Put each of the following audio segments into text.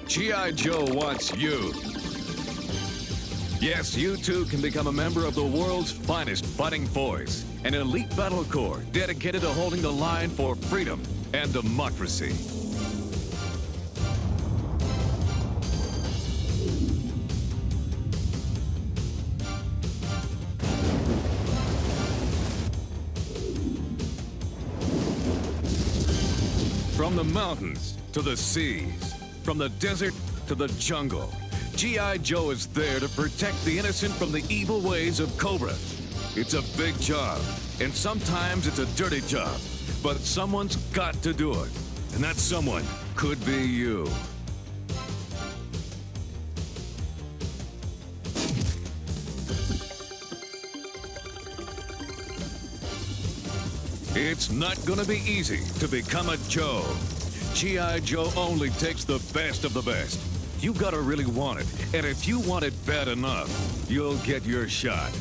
G.I. Joe wants you. Yes, you too can become a member of the world's finest fighting force, an elite battle corps dedicated to holding the line for freedom and democracy. From the mountains to the seas, from the desert to the jungle, G.I. Joe is there to protect the innocent from the evil ways of Cobra. It's a big job, and sometimes it's a dirty job, but someone's got to do it, and that someone could be you. It's not gonna be easy to become a Joe. G.I. Joe only takes the best of the best. You gotta really want it, and if you want it bad enough, you'll get your shot.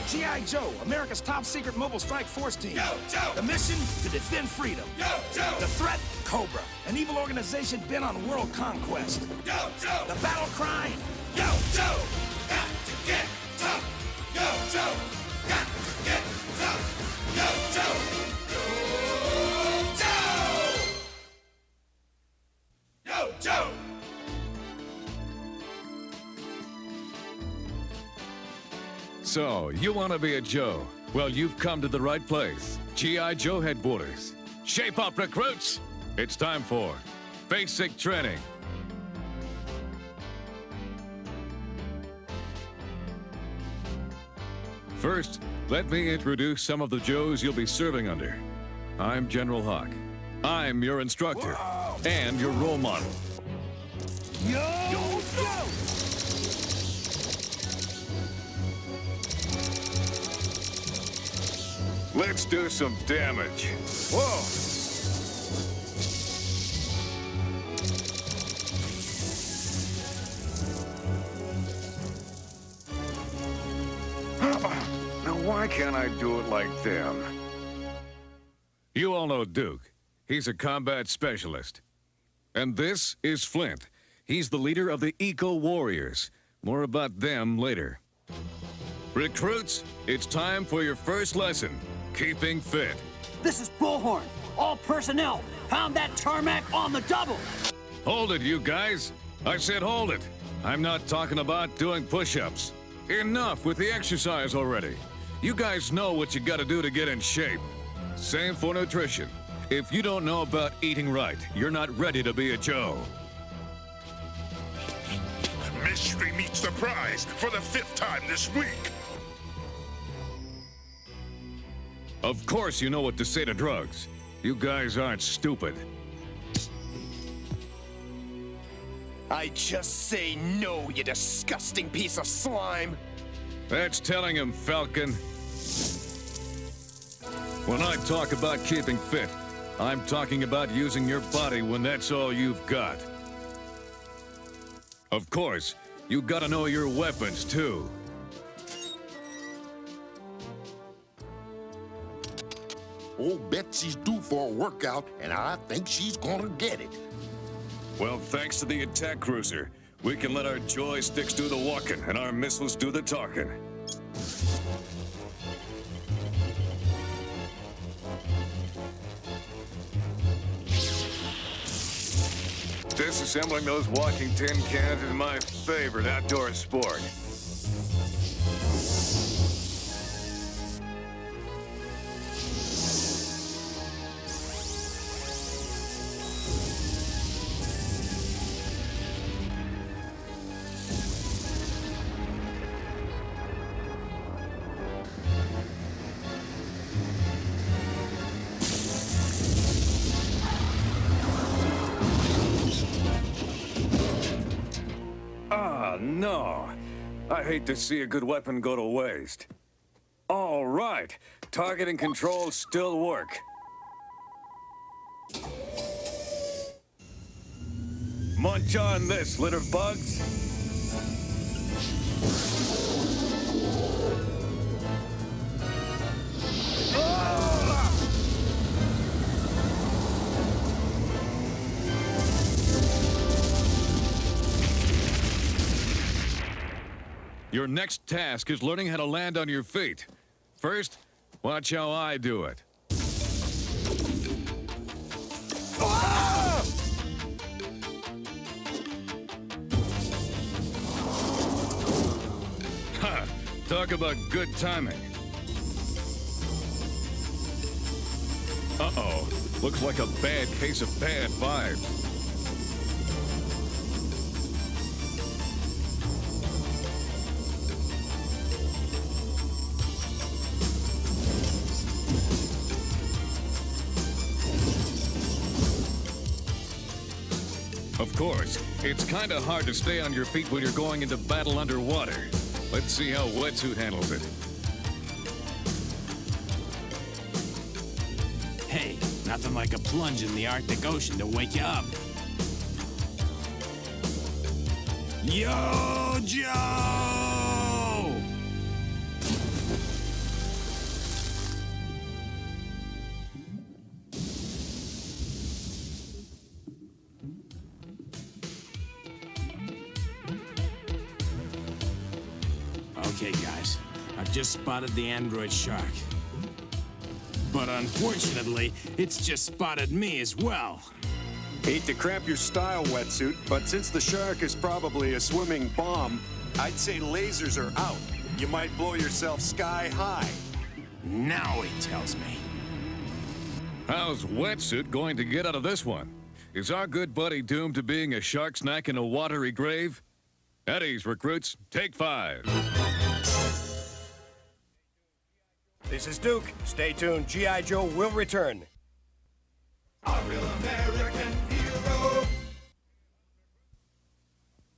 G.I. Joe, America's top secret mobile strike force team. Yo, Joe! The mission, to defend freedom. Yo, Joe! The threat, Cobra, an evil organization bent on world conquest. Yo, Joe! The battle cry, Yo, Joe! Got to get tough! Yo, Joe! Got to get tough! Yo, Joe! Yo, Joe! Yo, Joe! So, you want to be a Joe? Well, you've come to the right place. G.I. Joe headquarters. Shape up, recruits! It's time for basic training. First, let me introduce some of the Joes you'll be serving under. I'm General Hawk. I'm your instructor and your role model. Yo, Joe! Let's do some damage. Whoa! Now, why can't I do it like them? You all know Duke. He's a combat specialist. And this is Flint. He's the leader of the Eco Warriors. More about them later. Recruits, it's time for your first lesson. Keeping fit. This is Bullhorn. All personnel, pound that tarmac on the double. Hold it, you guys. I said hold it. I'm not talking about doing push-ups. Enough with the exercise already. You guys know what you gotta do to get in shape. Same for nutrition. If you don't know about eating right, you're not ready to be a Joe. Mystery meets surprise for the 5th time this week. Of course you know what to say to drugs. You guys aren't stupid. I just say no, you disgusting piece of slime. That's telling him, Falcon. When I talk about keeping fit, I'm talking about using your body when that's all you've got. Of course, you gotta know your weapons, too. Old Betsy's due for a workout, and I think she's gonna get it. Well, thanks to the attack cruiser, we can let our joysticks do the walking and our missiles do the talking. Disassembling those walking tin cans is my favorite outdoor sport. No. I hate to see a good weapon go to waste. All right. Target and control still work. Munch on this, litter bugs. Your next task is learning how to land on your feet. First, watch how I do it. Ha! Talk about good timing. Uh-oh. Looks like a bad case of bad vibes. Of course, it's kinda hard to stay on your feet when you're going into battle underwater. Let's see how Wetsuit handles it. Hey, nothing like a plunge in the Arctic Ocean to wake you up. Yo, Joe! Okay, guys, I've just spotted the android shark. But unfortunately, it's just spotted me as well. Hate to cramp your style, Wetsuit, but since the shark is probably a swimming bomb, I'd say lasers are out. You might blow yourself sky high. Now he tells me. How's Wetsuit going to get out of this one? Is our good buddy doomed to being a shark snack in a watery grave? At ease, recruits. Take 5. This is Duke. Stay tuned. G.I. Joe will return. A real American hero.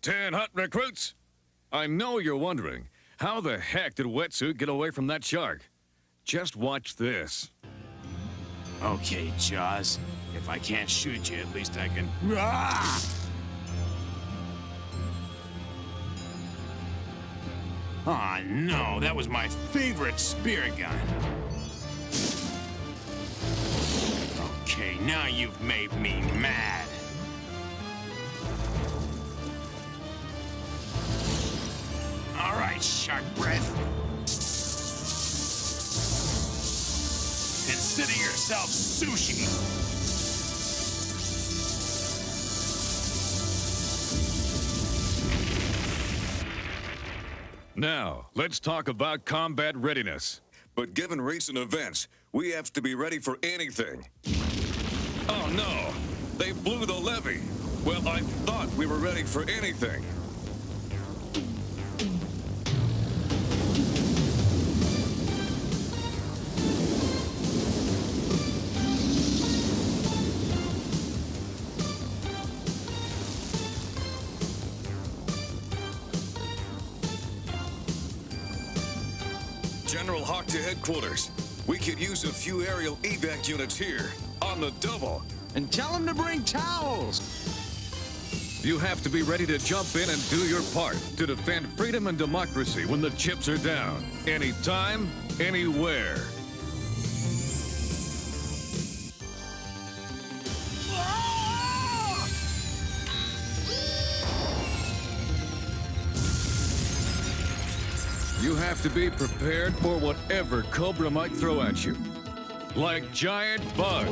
10 hot recruits. I know you're wondering, how the heck did Wetsuit get away from that shark? Just watch this. Okay, Jaws. If I can't shoot you, at least I can... Ah! Aw, no, that was my favorite spear gun. Okay, now you've made me mad. All right, shark breath. Consider yourself sushi. Now, let's talk about combat readiness. But given recent events, we have to be ready for anything. Oh no! They blew the levee! Well, I thought we were ready for anything. General Hawk to headquarters. We could use a few aerial evac units here, on the double. And tell them to bring towels. You have to be ready to jump in and do your part to defend freedom and democracy when the chips are down. Anytime, anywhere. You have to be prepared for whatever Cobra might throw at you. Like giant bugs.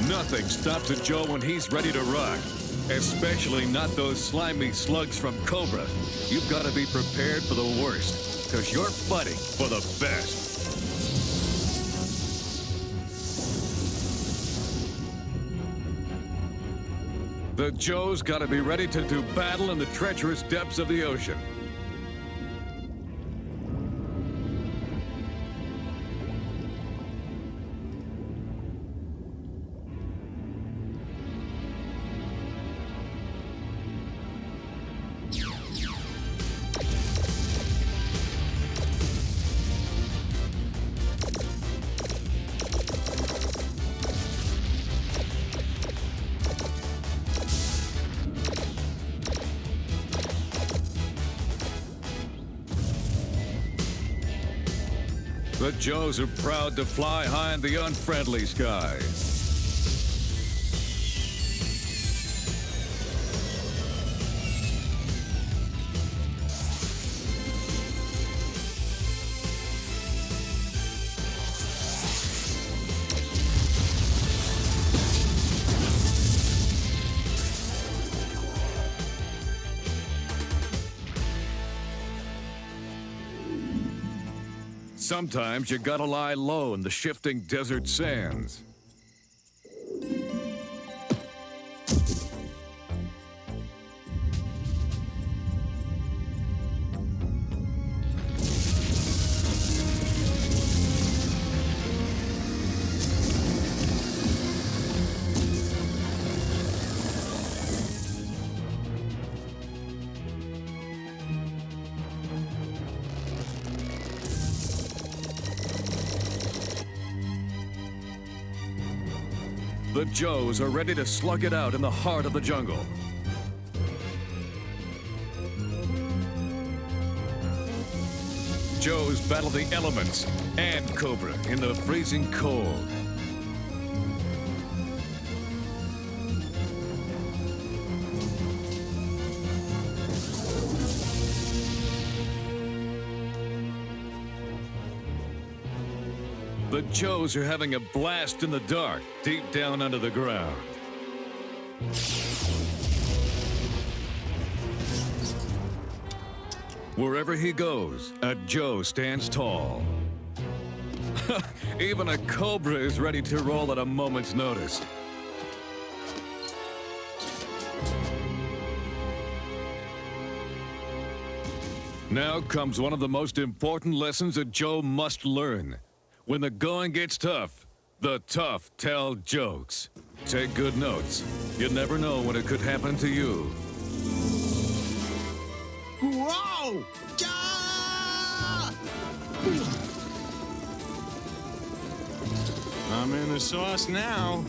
Nothing stops a Joe when he's ready to rock. Especially not those slimy slugs from Cobra. You've got to be prepared for the worst, because you're fighting for the best. The Joe's got to be ready to do battle in the treacherous depths of the ocean. The Joes are proud to fly high in the unfriendly skies. Sometimes you gotta lie low in the shifting desert sands. The Joes are ready to slug it out in the heart of the jungle. Joes battle the elements and Cobra in the freezing cold. The Joes are having a blast in the dark, deep down under the ground. Wherever he goes, a Joe stands tall. Even a Cobra is ready to roll at a moment's notice. Now comes one of the most important lessons a Joe must learn. When the going gets tough, the tough tell jokes. Take good notes. You never know when it could happen to you. Whoa! Ah! I'm in the sauce now.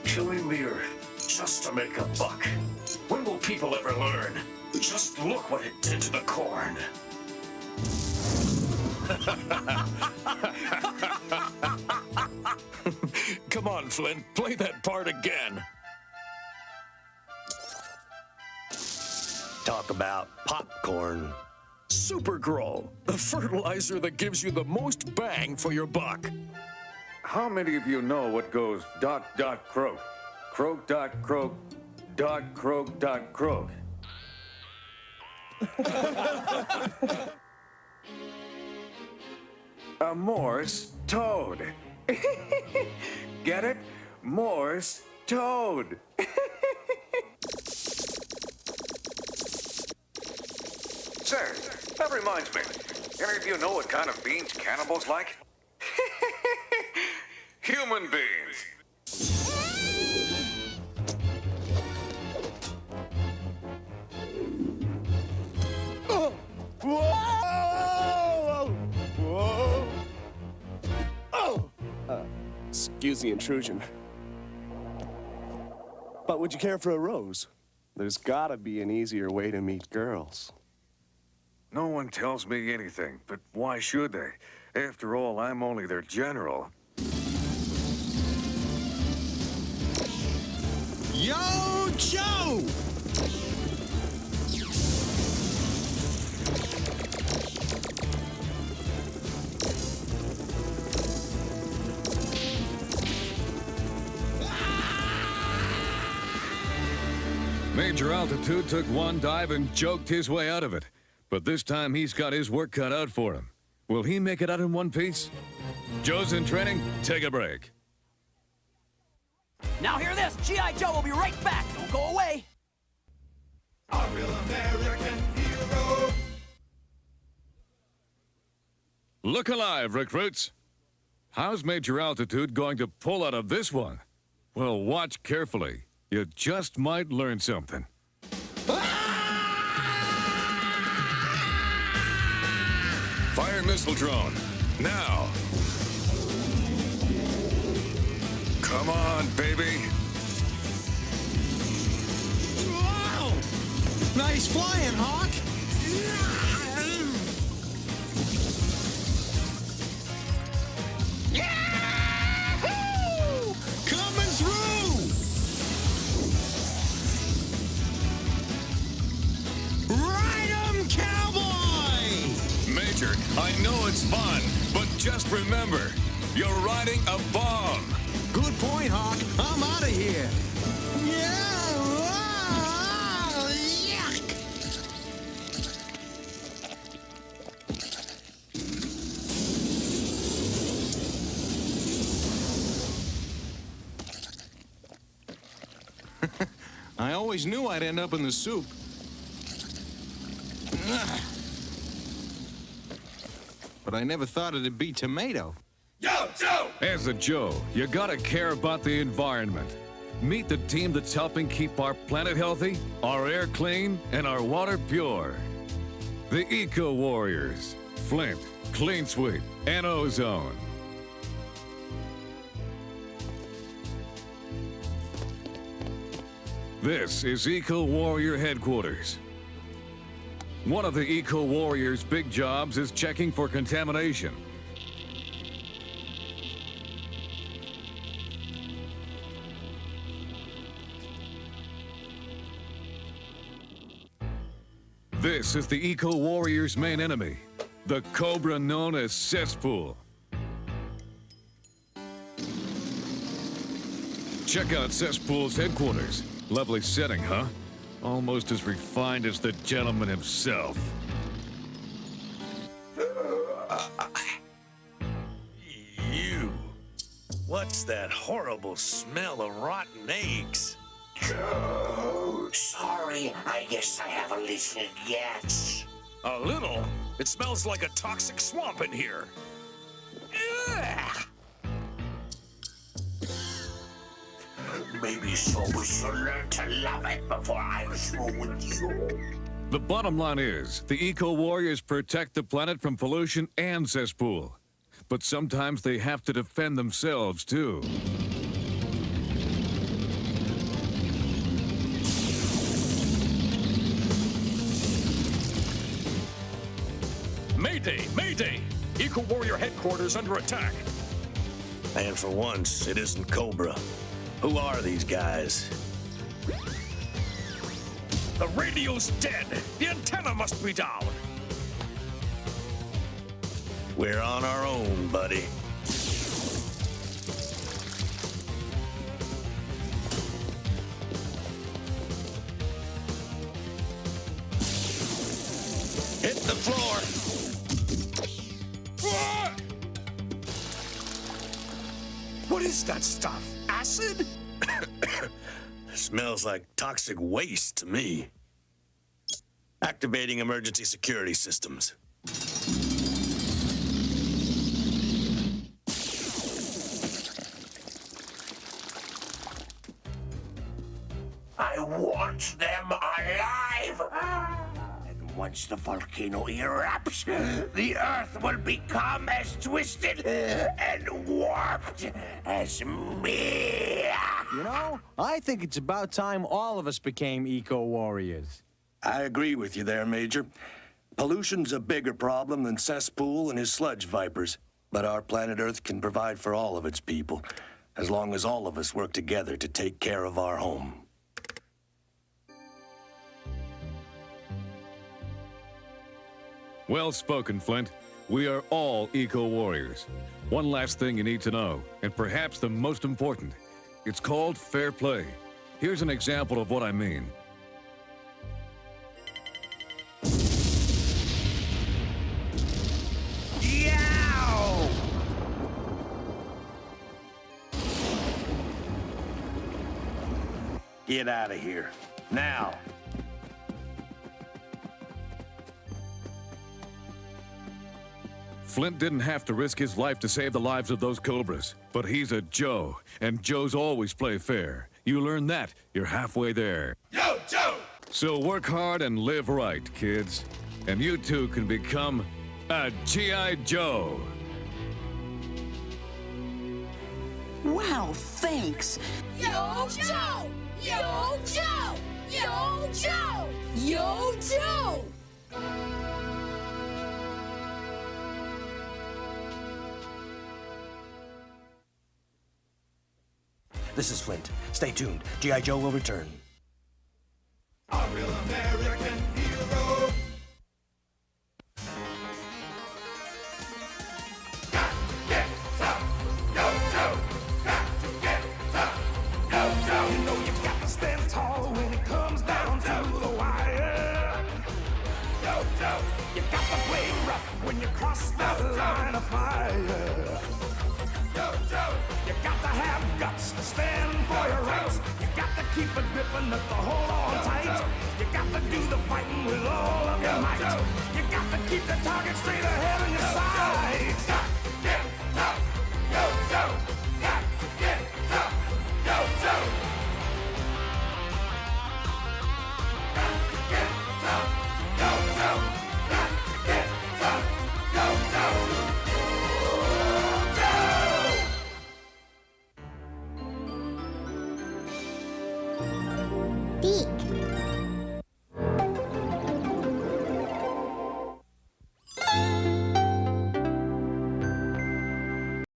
Killing the earth just to make a buck. When will people ever learn? Just look what it did to the corn. Come on, Flint, play that part again. Talk about popcorn. Super Grow, the fertilizer that gives you the most bang for your buck. How many of you know what goes dot dot croak? Croak dot croak, dot croak dot croak. A Morse toad. Get it? Morse toad. Say, that reminds me. Any of you know what kind of beans cannibals like? Human beings. Oh! Whoa! Whoa! Oh! Excuse the intrusion. But would you care for a rose? There's gotta be an easier way to meet girls. No one tells me anything, but why should they? After all, I'm only their general. Yo, Joe! Major Altitude took one dive and joked his way out of it. But this time he's got his work cut out for him. Will he make it out in one piece? Joe's in training. Take a break. Now hear this. G.I. Joe will be right back. Don't go away. A real American hero. Look alive, recruits. How's Major Altitude going to pull out of this one? Well, watch carefully. You just might learn something. Fire missile drone. Now. Come on, baby. Wow! Nice flying, Hawk! Yahoo! Coming through! Ride 'em, cowboy! Major, I know it's fun, but just remember, you're riding a bomb. Good point, Hawk. I'm out of here. Yeah! Wow, yuck! I always knew I'd end up in the soup. Ugh. But I never thought it'd be tomato. Yo, Joe! As a Joe, you gotta care about the environment. Meet the team that's helping keep our planet healthy, our air clean, and our water pure. The Eco Warriors. Flint, Clean Sweep, and Ozone. This is Eco Warrior Headquarters. One of the Eco Warriors' big jobs is checking for contamination. This is the Eco Warrior's main enemy, the cobra known as cesspool. Check out Cesspool's headquarters. Lovely setting, huh? Almost as refined as the gentleman himself. You. What's that horrible smell of rotten eggs? Sorry, I guess I have a little gas. A little? It smells like a toxic swamp in here. Ugh. Maybe so we should learn to love it before I'm through with you. The bottom line is, the Eco Warriors protect the planet from pollution and cesspool. But sometimes they have to defend themselves, too. Mayday! Mayday! Eco Warrior headquarters under attack. And for once, it isn't Cobra. Who are these guys? The radio's dead. The antenna must be down. We're on our own, buddy. Hit the floor. What is that stuff? Acid? Smells like toxic waste to me. Activating emergency security systems. I want them alive. Once the volcano erupts, the Earth will become as twisted and warped as me. You know, I think it's about time all of us became eco-warriors. I agree with you there, Major. Pollution's a bigger problem than Cesspool and his sludge vipers. But our planet Earth can provide for all of its people, as long as all of us work together to take care of our home. Well spoken, Flint. We are all eco-warriors. One last thing you need to know, and perhaps the most important. It's called fair play. Here's an example of what I mean. Yow! Get out of here. Now. Flint didn't have to risk his life to save the lives of those Cobras, but he's a Joe, and Joes always play fair. You learn that, you're halfway there. Yo, Joe! So work hard and live right, kids. And you too can become a G.I. Joe. Wow, thanks. Yo, Joe! Yo, Joe! Yo, Joe! Yo, Joe! This is Flint. Stay tuned. G.I. Joe will return. A real American hero. Got to get tough. Yo, Joe. Got to get tough. Yo, Joe. You know you got to stand tall when it comes down to the wire. Yo, Joe. You got to play rough when you cross that line of fire. Yo, Joe. You got to have guts to stand for your rights. You got to keep it gripping up to hold on tight. You got to do the fighting with all of your might. You got to keep the target straight ahead.